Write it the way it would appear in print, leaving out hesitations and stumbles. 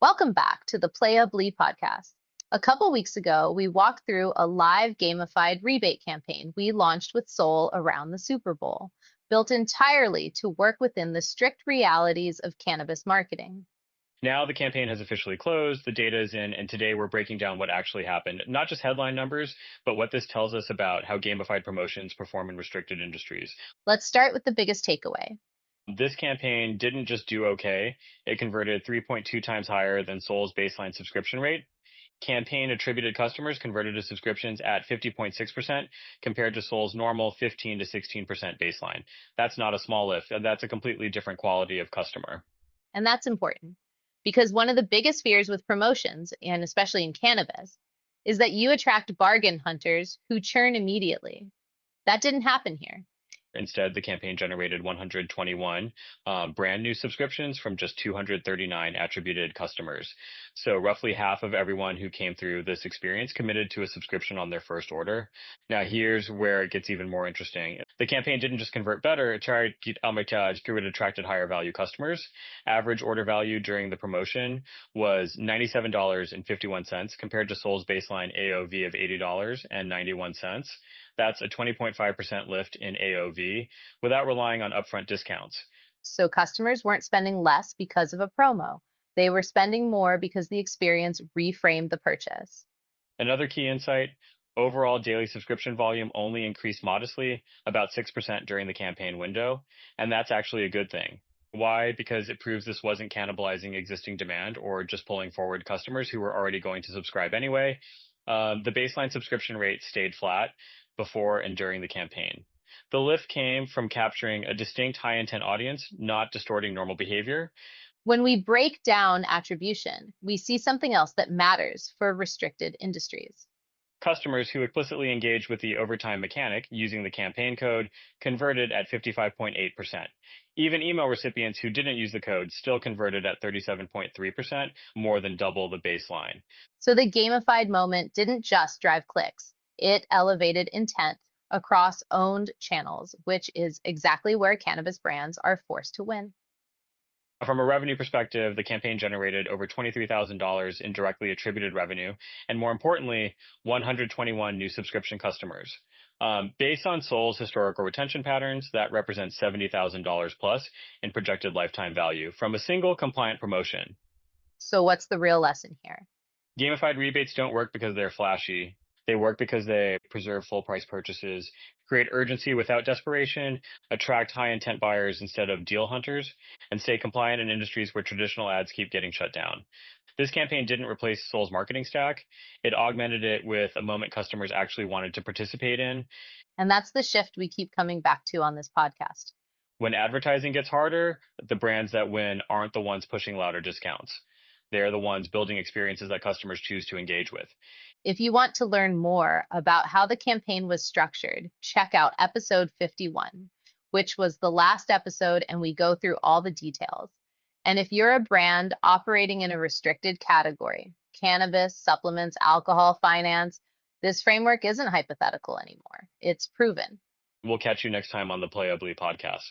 Welcome back to the PlayAbly podcast. A couple weeks ago, we walked through a live gamified rebate campaign we launched with Soul around the Super Bowl, built entirely to work within the strict realities of cannabis marketing. Now the campaign has officially closed, the data is in, and today we're breaking down what actually happened. Not just headline numbers, but what this tells us about how gamified promotions perform in restricted industries. Let's start with the biggest takeaway. This campaign didn't just do okay, it converted 3.2 times higher than Soul's baseline subscription rate. Campaign attributed customers converted to subscriptions at 50.6% compared to Soul's normal 15 to 16% baseline. That's not a small lift, that's a completely different quality of customer. And that's important because one of the biggest fears with promotions, and especially in cannabis, is that you attract bargain hunters who churn immediately. That didn't happen here. Instead, the campaign generated 121 brand new subscriptions from just 239 attributed customers. So, roughly half of everyone who came through this experience committed to a subscription on their first order. Now, here's where it gets even more interesting. The campaign didn't just convert better, it attracted higher value customers. Average order value during the promotion was $97.51 compared to Soul's baseline AOV of $80.91. That's a 20.5% lift in AOV without relying on upfront discounts. So customers weren't spending less because of a promo. They were spending more because the experience reframed the purchase. Another key insight, overall daily subscription volume only increased modestly, about 6% during the campaign window, and that's actually a good thing. Why? Because it proves this wasn't cannibalizing existing demand or just pulling forward customers who were already going to subscribe anyway. The baseline subscription rate stayed flat before and during the campaign. The lift came from capturing a distinct high intent audience, not distorting normal behavior. When we break down attribution, we see something else that matters for restricted industries. Customers who explicitly engaged with the overtime mechanic using the campaign code converted at 55.8%. Even email recipients who didn't use the code still converted at 37.3%, more than double the baseline. So the gamified moment didn't just drive clicks, it elevated intent across owned channels, which is exactly where cannabis brands are forced to win. From a revenue perspective, the campaign generated over $23,000 in directly attributed revenue, and more importantly, 121 new subscription customers. Based on Soul's historical retention patterns, that represents $70,000 plus in projected lifetime value from a single compliant promotion. So what's the real lesson here? Gamified rebates don't work because they're flashy. They work because they preserve full price purchases, create urgency without desperation, attract high intent buyers instead of deal hunters, and stay compliant in industries where traditional ads keep getting shut down. This campaign didn't replace Soul's marketing stack. It augmented it with a moment customers actually wanted to participate in. And that's the shift we keep coming back to on this podcast. When advertising gets harder, the brands that win aren't the ones pushing louder discounts. They're the ones building experiences that customers choose to engage with. If you want to learn more about how the campaign was structured, check out episode 51, which was the last episode, and we go through all the details. And if you're a brand operating in a restricted category, cannabis, supplements, alcohol, finance, this framework isn't hypothetical anymore. It's proven. We'll catch you next time on the PlayAbly podcast.